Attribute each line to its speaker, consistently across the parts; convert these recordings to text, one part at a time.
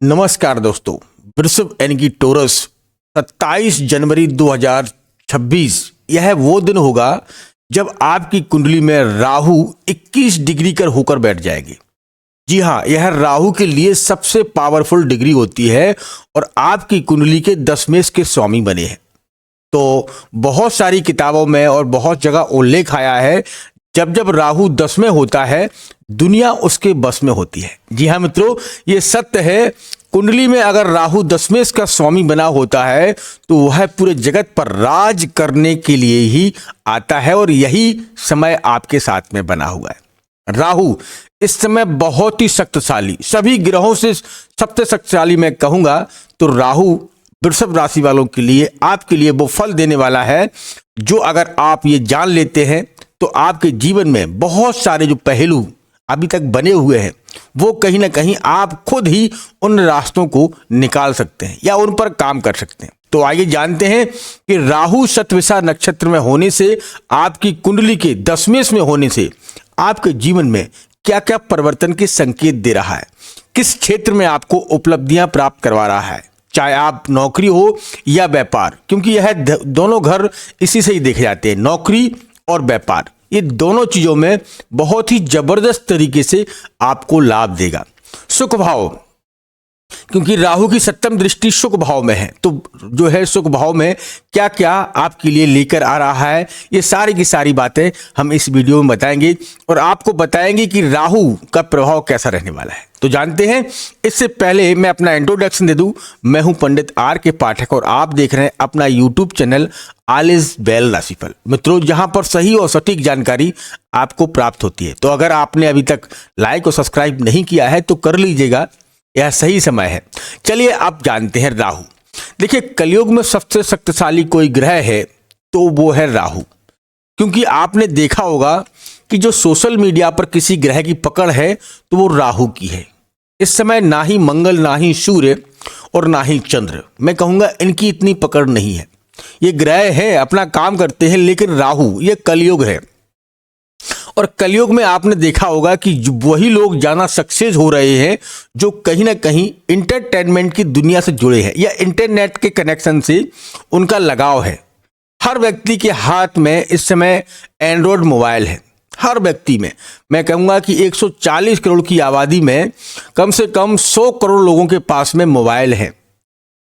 Speaker 1: नमस्कार दोस्तों। वृषभ यानी कि टोरस 27 जनवरी 2026 यह वो दिन होगा जब आपकी कुंडली में राहु 21 डिग्री कर होकर बैठ जाएगी। जी हाँ, यह राहु के लिए सबसे पावरफुल डिग्री होती है और आपकी कुंडली के दशमेश के स्वामी बने हैं। तो बहुत सारी किताबों में और बहुत जगह उल्लेख आया है, जब जब राहु 10 में होता है दुनिया उसके बस में होती है। जी हाँ मित्रों, ये सत्य है। कुंडली में अगर राहु दशमेश का स्वामी बना होता है तो वह पूरे जगत पर राज करने के लिए ही आता है और यही समय आपके साथ में बना हुआ है। राहु इस समय बहुत ही शक्तिशाली, सभी ग्रहों से सबसे शक्तिशाली मैं कहूंगा तो राहु वृषभ राशि वालों के लिए, आपके लिए वो फल देने वाला है जो अगर आप ये जान लेते हैं तो आपके जीवन में बहुत सारे जो पहलू अभी तक बने हुए हैं वो कहीं ना कहीं आप खुद ही उन रास्तों को निकाल सकते हैं या उन पर काम कर सकते हैं। तो आइए जानते हैं कि राहु शतभिषा नक्षत्र में होने से, आपकी कुंडली के दशमेश में होने से आपके जीवन में क्या क्या परिवर्तन के संकेत दे रहा है, किस क्षेत्र में आपको उपलब्धियां प्राप्त करवा रहा है, चाहे आप नौकरी हो या व्यापार, क्योंकि यह दोनों घर इसी से ही देखे जाते हैं। नौकरी और व्यापार, ये दोनों चीजों में बहुत ही जबरदस्त तरीके से आपको लाभ देगा। सुख भाव, क्योंकि राहु की सप्तम दृष्टि सुख भाव में है, तो जो है सुख भाव में क्या क्या आपके लिए लेकर आ रहा है, ये सारी की सारी बातें हम इस वीडियो में बताएंगे और आपको बताएंगे कि राहु का प्रभाव कैसा रहने वाला है। तो जानते हैं, इससे पहले मैं अपना इंट्रोडक्शन दे दूं। मैं हूं पंडित आर के पाठक और आप देख रहे हैं अपना YouTube channel all is well राशिफल। मित्रों, जहां पर सही और सटीक जानकारी आपको प्राप्त होती है। तो अगर आपने अभी तक लाइक और सब्सक्राइब नहीं किया है तो कर लीजिएगा, यह सही समय है। चलिए आप जानते हैं राहु। देखिए, कलयुग में सबसे शक्तिशाली कोई ग्रह है तो वो है राहु, क्योंकि आपने देखा होगा कि जो सोशल मीडिया पर किसी ग्रह की पकड़ है तो वो राहु की है। इस समय ना ही मंगल, ना ही सूर्य और ना ही चंद्र, मैं कहूंगा इनकी इतनी पकड़ नहीं है। ये ग्रह है, अपना काम करते हैं, लेकिन राहु ये कलयुग है और कलयुग में आपने देखा होगा कि वही लोग ज्यादा सक्सेस हो रहे हैं जो कहीं ना कहीं इंटरटेनमेंट की दुनिया से जुड़े हैं या इंटरनेट के कनेक्शन से उनका लगाव है। हर व्यक्ति के हाथ में इस समय एंड्रॉयड मोबाइल है, हर व्यक्ति में। मैं कहूँगा कि 140 करोड़ की आबादी में कम से कम 100 करोड़ लोगों के पास में मोबाइल है।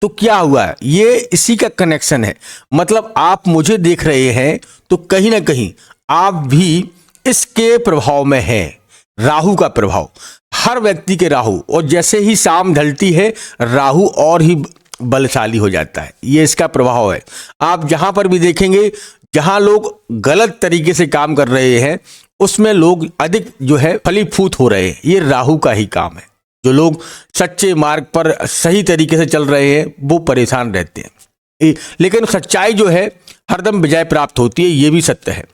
Speaker 1: तो क्या हुआ है, ये इसी का कनेक्शन है। मतलब आप मुझे देख रहे हैं तो कहीं ना कहीं आप भी इसके प्रभाव में हैं। राहु का प्रभाव, हर व्यक्ति के राहु, और जैसे ही शाम ढलती है राहु और ही बलशाली हो जाता है। ये इसका प्रभाव है। आप जहां पर भी देखेंगे, जहां लोग गलत तरीके से काम कर रहे हैं उसमें लोग अधिक जो है फलीभूत हो रहे हैं। ये राहु का ही काम है। जो लोग सच्चे मार्ग पर सही तरीके से चल रहे हैं वो परेशान रहते हैं, लेकिन सच्चाई जो है हरदम विजय प्राप्त होती है, ये भी सत्य है।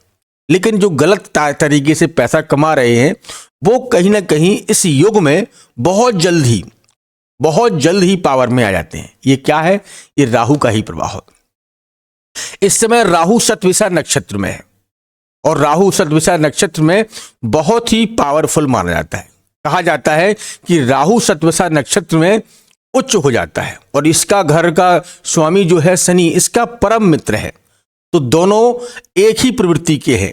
Speaker 1: लेकिन जो गलत तरीके से पैसा कमा रहे हैं वो कहीं ना कहीं इस युग में बहुत जल्द ही पावर में आ जाते हैं। ये क्या है, ये राहु का ही प्रभाव है। इस समय राहु शतभिषा नक्षत्र में है और राहु शतभिषा नक्षत्र में बहुत ही पावरफुल माना जाता है। कहा जाता है कि राहु शतभिषा नक्षत्र में उच्च हो जाता है और इसका घर का स्वामी जो है शनि, इसका परम मित्र है। तो दोनों एक ही प्रवृत्ति के हैं।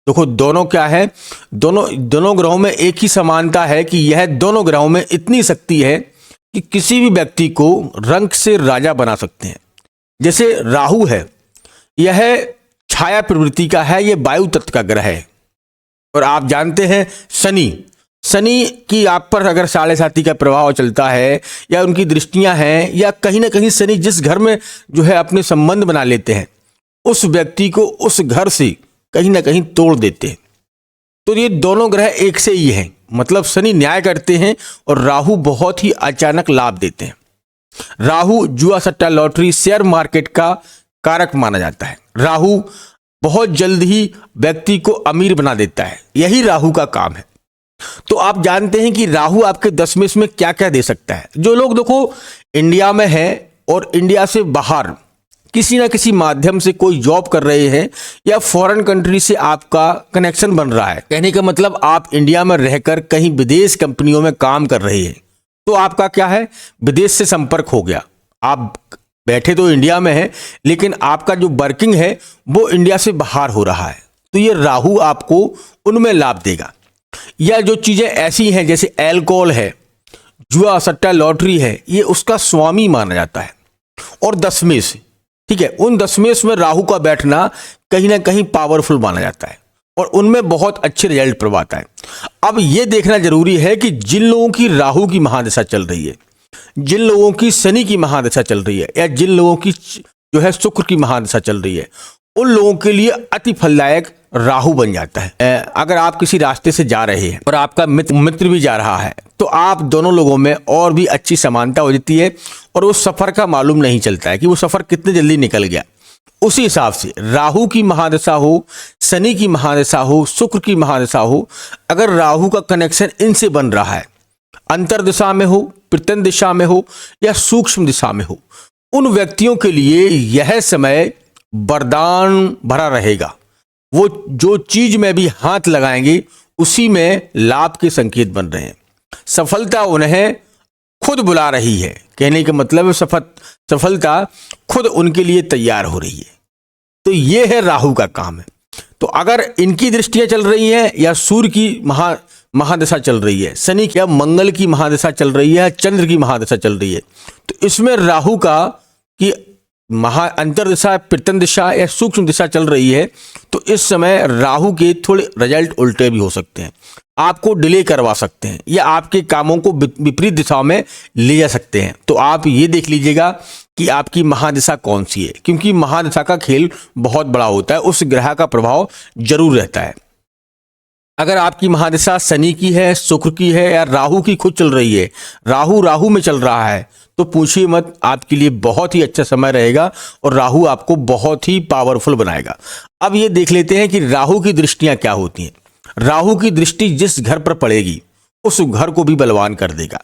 Speaker 1: देखो दोनों क्या है, दोनों ग्रहों में एक ही समानता है कि यह दोनों ग्रहों में इतनी शक्ति है कि किसी भी व्यक्ति को रंक से राजा बना सकते हैं। जैसे राहु है, यह छाया प्रवृत्ति का है, यह वायु तत्व का ग्रह है। और आप जानते हैं शनि की आप पर अगर 7.5 का प्रभाव चलता है या उनकी दृष्टियां हैं या कहीं ना कहीं शनि जिस घर में जो है अपने संबंध बना लेते हैं उस व्यक्ति को उस घर से कहीं ना कहीं तोड़ देते हैं। तो ये दोनों ग्रह एक से ही हैं। मतलब शनि न्याय करते हैं और राहु बहुत ही अचानक लाभ देते हैं। राहु जुआ, सट्टा, लॉटरी, शेयर मार्केट का कारक माना जाता है। राहु बहुत जल्द ही व्यक्ति को अमीर बना देता है, यही राहु का काम है। तो आप जानते हैं कि राहु आपके दशमेश में क्या क्या दे सकता है। जो लोग देखो इंडिया में हैं और इंडिया से बाहर किसी ना किसी माध्यम से कोई जॉब कर रहे हैं या फॉरेन कंट्री से आपका कनेक्शन बन रहा है, कहने का मतलब आप इंडिया में रहकर कहीं विदेश कंपनियों में काम कर रहे हैं, तो आपका क्या है, विदेश से संपर्क हो गया। आप बैठे तो इंडिया में हैं, लेकिन आपका जो वर्किंग है वो इंडिया से बाहर हो रहा है, तो ये राहु आपको उनमें लाभ देगा। या जो चीजें ऐसी हैं जैसे एल्कोहल है, जुआ सट्टा लॉटरी है, ये उसका स्वामी माना जाता है। और दशमेश, ठीक है, उन दशमेश में राहु का बैठना कहीं ना कहीं पावरफुल माना जाता है और उनमें बहुत अच्छे रिजल्ट प्रभाता है। अब ये देखना जरूरी है कि जिन लोगों की राहु की महादशा चल रही है, जिन लोगों की शनि की महादशा चल रही है, या जिन लोगों की जो है शुक्र की महादशा चल रही है, उन लोगों के लिए अति फलदायक राहु बन जाता है। अगर आप किसी रास्ते से जा रहे हैं और आपका मित्र भी जा रहा है, तो आप दोनों लोगों में और भी अच्छी समानता हो जाती है और उस सफर का मालूम नहीं चलता है कि वो सफर कितने जल्दी निकल गया। उसी हिसाब से राहु की महादशा हो, शनि की महादशा हो, शुक्र की महादशा हो, अगर राहु का कनेक्शन इनसे बन रहा है, अंतर दिशा में हो, प्रत्यंत दिशा में हो या सूक्ष्म दिशा में हो, उन व्यक्तियों के लिए यह समय वरदान भरा रहेगा। वो जो चीज में भी हाथ लगाएंगे उसी में लाभ के संकेत बन रहे हैं। सफलता उन्हें खुद बुला रही है, कहने का मतलब है सफलता खुद उनके लिए तैयार हो रही है। तो ये है राहु का काम है। तो अगर इनकी दृष्टियां चल रही हैं या सूर्य की महादशा चल रही है, शनि की या मंगल की महादशा चल रही है, चंद्र की महादशा चल रही है, तो इसमें राहु का की अंतर दिशा, प्रत्यंत दिशा या सूक्ष्म दिशा चल रही है, तो इस समय राहु के थोड़े रिजल्ट उल्टे भी हो सकते हैं, आपको डिले करवा सकते हैं या आपके कामों को विपरीत दिशाओं में ले जा सकते हैं। तो आप ये देख लीजिएगा कि आपकी महादशा कौन सी है, क्योंकि महादशा का खेल बहुत बड़ा होता है, उस ग्रह का प्रभाव जरूर रहता है। अगर आपकी महादशा शनि की है, शुक्र की है या राहु की खुद चल रही है, राहु में चल रहा है, तो पूछिए मत, आपके लिए बहुत ही अच्छा समय रहेगा और राहु आपको बहुत ही पावरफुल बनाएगा। अब ये देख लेते हैं कि राहु की दृष्टियां क्या होती हैं। राहु की दृष्टि जिस घर पर पड़ेगी उस घर को भी बलवान कर देगा।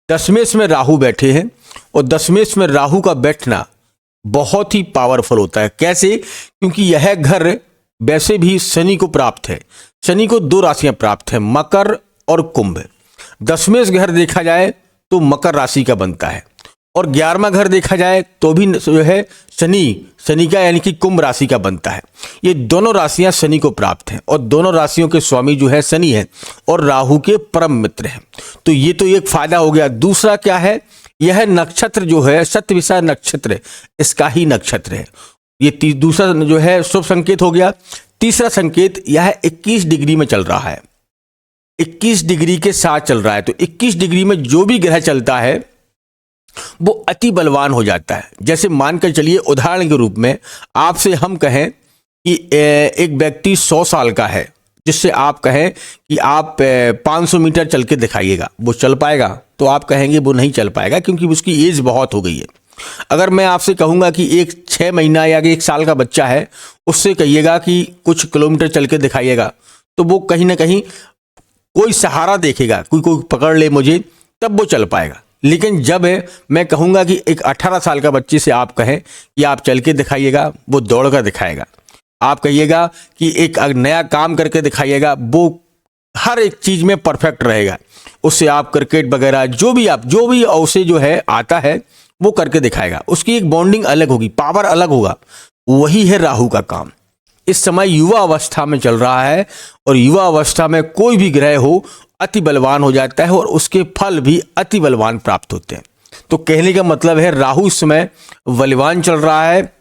Speaker 1: दशमेश में राहु बैठे हैं और दशमेश में राहु का बैठना बहुत ही पावरफुल होता है। कैसे? क्योंकि यह घर वैसे भी शनि को प्राप्त है। शनि को 2 राशियां प्राप्त है, मकर और कुंभ। दशमेश घर देखा जाए तो मकर राशि का बनता है और 11वां घर देखा जाए तो भी जो है शनि का यानी कि कुंभ राशि का बनता है। ये दोनों राशियां शनि को प्राप्त हैं और दोनों राशियों के स्वामी जो है शनि है और राहु के परम मित्र हैं। तो ये तो एक फायदा हो गया। दूसरा क्या है, यह नक्षत्र जो है शतविषा नक्षत्र, इसका ही नक्षत्र है। ये दूसरा जो है शुभ संकेत हो गया। तीसरा संकेत, यह 21 डिग्री में चल रहा है, 21 डिग्री के साथ चल रहा है। तो 21 डिग्री में जो भी ग्रह चलता है वो अति बलवान हो जाता है। जैसे मानकर चलिए, उदाहरण के रूप में आपसे हम कहें कि एक व्यक्ति 100 साल का है, जिससे आप कहें कि आप 500 मीटर चल के दिखाइएगा, वो चल पाएगा? तो आप कहेंगे वो नहीं चल पाएगा, क्योंकि उसकी एज बहुत हो गई है। अगर मैं आपसे कहूँगा कि एक 6 महीना या 1 साल का बच्चा है, उससे कहिएगा कि कुछ किलोमीटर चल के दिखाइएगा, तो वो कहीं ना कहीं कोई सहारा देखेगा, कोई पकड़ ले मुझे, तब वो चल पाएगा। लेकिन जब मैं कहूँगा कि एक 18 साल का बच्चे से आप कहें कि आप चल के दिखाइएगा, वो दौड़ कर दिखाएगा। आप कहिएगा कि एक नया काम करके दिखाइएगा, वो हर एक चीज़ में परफेक्ट रहेगा। उससे आप क्रिकेट वगैरह जो भी अवसर जो है आता है वो करके दिखाएगा। उसकी एक बॉन्डिंग अलग होगी, पावर अलग होगा। वही है राहु का काम। इस समय युवा अवस्था में चल रहा है और युवा अवस्था में कोई भी ग्रह हो अति बलवान हो जाता है और उसके फल भी अति बलवान प्राप्त होते हैं। तो कहने का मतलब है राहु इस समय बलवान चल रहा है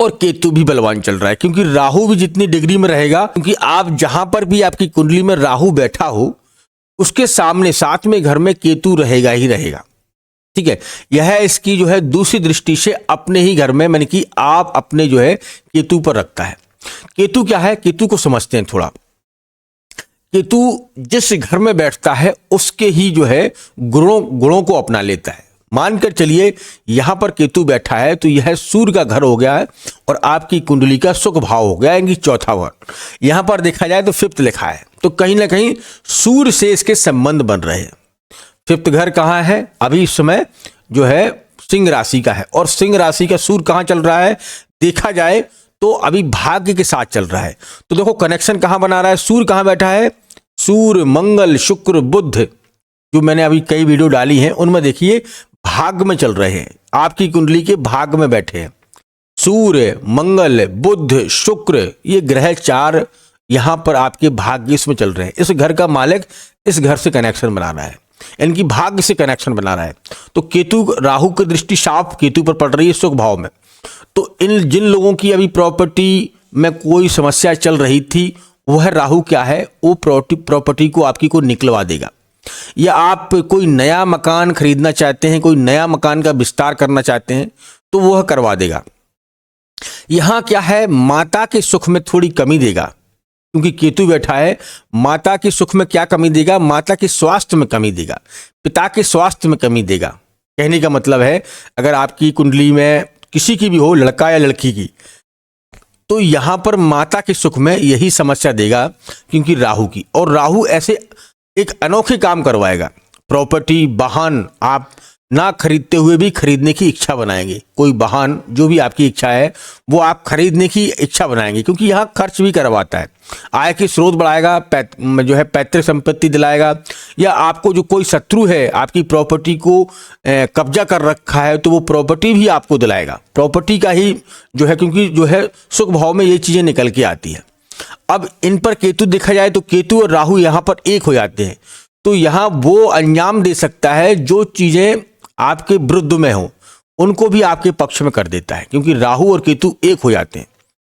Speaker 1: और केतु भी बलवान चल रहा है, क्योंकि राहु भी जितनी डिग्री में रहेगा, क्योंकि आप जहां पर भी आपकी कुंडली में राहु बैठा हो उसके सामने 7वें घर में केतु रहेगा ही रहेगा। ठीक है, यह इसकी जो है दूसरी दृष्टि से अपने ही घर में, यानी कि आप अपने जो है केतु पर रखता है। केतु क्या है, केतु को समझते हैं थोड़ा। केतु जिस घर में बैठता है उसके ही जो है गुणों को अपना लेता है। मानकर चलिए यहां पर केतु बैठा है तो यह सूर्य का घर हो गया है और आपकी कुंडली का सुख भाव हो गया, यानी 4था घर। यहां पर देखा जाए तो 5th लिखा है, तो कहीं ना कहीं सूर्य से इसके संबंध बन रहे हैं। 5th घर कहाँ है? अभी इस समय जो है सिंह राशि का है और सिंह राशि का सूर्य कहाँ चल रहा है? देखा जाए तो अभी भाग्य के साथ चल रहा है। तो देखो कनेक्शन कहाँ बना रहा है, सूर्य कहाँ बैठा है? सूर्य, मंगल, शुक्र, बुध, जो मैंने अभी कई वीडियो डाली हैं उनमें देखिए भाग्य में चल रहे हैं, आपकी कुंडली के भाग्य में बैठे हैं। सूर्य, मंगल, बुध, शुक्र, ये ग्रह 4 यहाँ पर आपके भाग्य में चल रहे हैं। इस घर का मालिक इस घर से कनेक्शन बना रहा है, इनकी भाग्य से कनेक्शन बना रहा है। तो केतु, राहु की दृष्टि साफ केतु पर पड़ रही है सुख भाव में। तो इन जिन लोगों की अभी प्रॉपर्टी में कोई समस्या चल रही थी, वह राहु क्या है, वो प्रॉपर्टी को आपकी को निकलवा देगा। या आप कोई नया मकान खरीदना चाहते हैं, कोई नया मकान का विस्तार करना चाहते हैं, तो वह करवा देगा। यहां क्या है, माता के सुख में थोड़ी कमी देगा, क्योंकि केतु बैठा है। माता के सुख में क्या कमी देगा, माता के स्वास्थ्य में कमी देगा, पिता के स्वास्थ्य में कमी देगा। कहने का मतलब है, अगर आपकी कुंडली में किसी की भी हो, लड़का या लड़की की, तो यहां पर माता के सुख में यही समस्या देगा, क्योंकि राहु की। और राहु ऐसे एक अनोखे काम करवाएगा, प्रॉपर्टी, वाहन आप ना खरीदते हुए भी खरीदने की इच्छा बनाएंगे। कोई वाहन, जो भी आपकी इच्छा है वो आप खरीदने की इच्छा बनाएंगे, क्योंकि यहाँ खर्च भी करवाता है। आय के स्रोत बढ़ाएगा, जो है पैतृक संपत्ति दिलाएगा। या आपको जो कोई शत्रु है आपकी प्रॉपर्टी को कब्जा कर रखा है, तो वो प्रॉपर्टी भी आपको दिलाएगा। प्रॉपर्टी का ही जो है, क्योंकि जो है सुख भाव में ये चीज़ें निकल के आती है। अब इन पर केतु देखा जाए तो केतु और राहु यहाँ पर एक हो जाते हैं, तो यहाँ वो अंजाम दे सकता है जो चीज़ें आपके विरुद्ध में हो, उनको भी आपके पक्ष में कर देता है, क्योंकि राहु और केतु एक हो जाते हैं।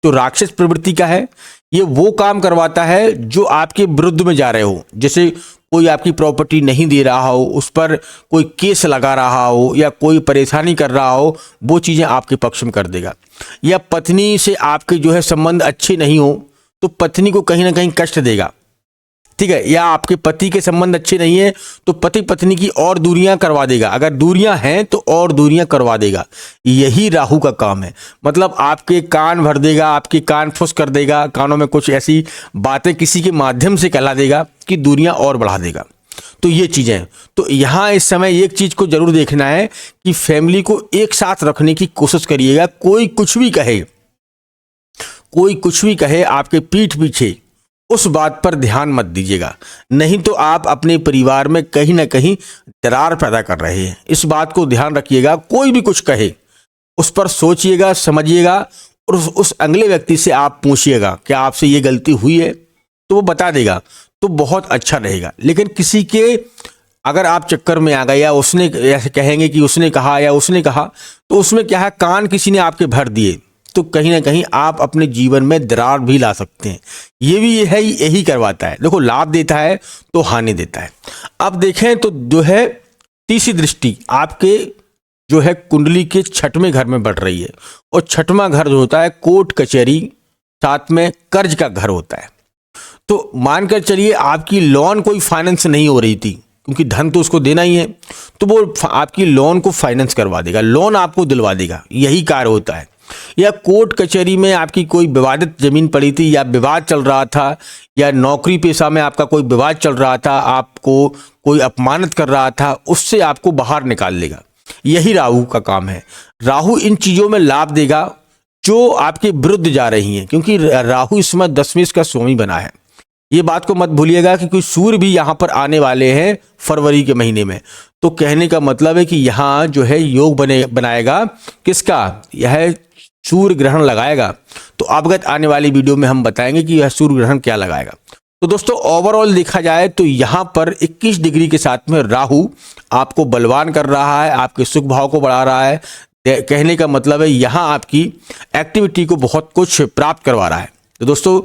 Speaker 1: तो राक्षस प्रवृत्ति का है, ये वो काम करवाता है जो आपके विरुद्ध में जा रहे हो। जैसे कोई आपकी प्रॉपर्टी नहीं दे रहा हो, उस पर कोई केस लगा रहा हो, या कोई परेशानी कर रहा हो, वो चीज़ें आपके पक्ष में कर देगा। या पत्नी से आपके जो है संबंध अच्छे नहीं हो, तो पत्नी को कहीं ना कहीं कष्ट देगा, ठीक है। या आपके पति के संबंध अच्छे नहीं है, तो पति पत्नी की और दूरियां करवा देगा। अगर दूरियां हैं तो और दूरियां करवा देगा। यही राहु का काम है। मतलब आपके कान भर देगा, आपके कान फुस कर देगा, कानों में कुछ ऐसी बातें किसी के माध्यम से कहला देगा कि दूरियां और बढ़ा देगा। तो ये चीज़ें, तो यहाँ इस समय एक चीज़ को जरूर देखना है कि फैमिली को एक साथ रखने की कोशिश करिएगा। कोई कुछ भी कहे आपके पीठ पीछे, उस बात पर ध्यान मत दीजिएगा, नहीं तो आप अपने परिवार में कहीं ना कहीं दरार पैदा कर रहे हैं। इस बात को ध्यान रखिएगा। कोई भी कुछ कहे उस पर सोचिएगा, समझिएगा, और उस अगले व्यक्ति से आप पूछिएगा क्या आपसे ये गलती हुई है, तो वो बता देगा, तो बहुत अच्छा रहेगा। लेकिन किसी के अगर आप चक्कर में आ गए, या उसने ऐसे कहेंगे कि उसने कहा या उसने कहा, तो उसमें क्या है, कान किसी ने आपके भर दिए, तो कहीं ना कहीं आप अपने जीवन में दरार भी ला सकते हैं। ये भी यही करवाता है। देखो, लाभ देता है तो हानि देता है। अब देखें तो जो है तीसरी दृष्टि आपके जो है कुंडली के 6वें घर में बढ़ रही है, और 6वां घर जो होता है कोर्ट कचहरी, साथ में कर्ज का घर होता है। तो मानकर चलिए आपकी लोन कोई फाइनेंस नहीं हो रही थी, क्योंकि धन तो उसको देना ही है, तो वो आपकी लोन को फाइनेंस करवा देगा, लोन आपको दिलवा देगा। यही कार्य होता है। या कोर्ट कचहरी में आपकी कोई विवादित जमीन पड़ी थी, या विवाद चल रहा था, या नौकरी पेशा में आपका कोई विवाद चल रहा था, आपको कोई अपमानित कर रहा था, उससे आपको बाहर निकाल लेगा। यही राहु का काम है। राहु इन चीज़ों में लाभ देगा जो आपके विरुद्ध जा रही हैं, क्योंकि राहु इस समय 10वें का स्वामी बना है। ये बात को मत भूलिएगा कि कोई सूर्य भी यहाँ पर आने वाले हैं फरवरी के महीने में। तो कहने का मतलब है कि यहाँ जो है योग बनाएगा किसका, यह सूर्य ग्रहण लगाएगा। तो अवगत आने वाली वीडियो में हम बताएंगे कि यह सूर्य ग्रहण क्या लगाएगा। तो दोस्तों, ओवरऑल देखा जाए तो यहाँ पर 21 डिग्री के साथ में राहु आपको बलवान कर रहा है, आपके सुख भाव को बढ़ा रहा है। कहने का मतलब है यहाँ आपकी एक्टिविटी को बहुत कुछ प्राप्त करवा रहा है। तो दोस्तों,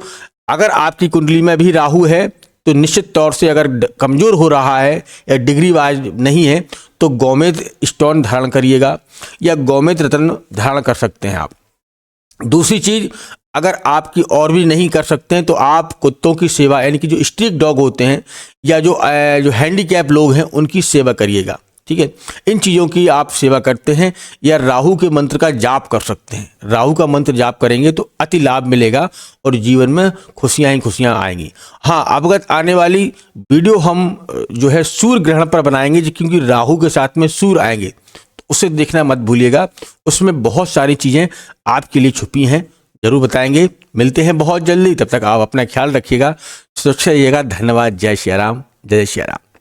Speaker 1: अगर आपकी कुंडली में भी राहु है तो निश्चित तौर से, अगर कमजोर हो रहा है या डिग्री वाइज नहीं है, तो गोमेद स्टोन धारण करिएगा, या गोमेद रत्न धारण कर सकते हैं आप। दूसरी चीज, अगर आपकी और भी नहीं कर सकते हैं, तो आप कुत्तों की सेवा, यानी कि जो स्ट्रीट डॉग होते हैं, या जो हैंडीकैप लोग हैं, उनकी सेवा करिएगा। ठीक है, इन चीज़ों की आप सेवा करते हैं, या राहु के मंत्र का जाप कर सकते हैं। राहु का मंत्र जाप करेंगे तो अति लाभ मिलेगा, और जीवन में खुशियां ही खुशियां आएंगी। हाँ, अवगत आने वाली वीडियो हम जो है सूर्य ग्रहण पर बनाएंगे, क्योंकि राहु के साथ में सूर्य आएंगे, तो उसे देखना मत भूलिएगा। उसमें बहुत सारी चीज़ें आपके लिए छुपी हैं, जरूर बताएंगे। मिलते हैं बहुत जल्दी, तब तक आप अपना ख्याल रखिएगा, सुरक्षित रहिएगा। धन्यवाद। जय श्री राम, जय श्री राम।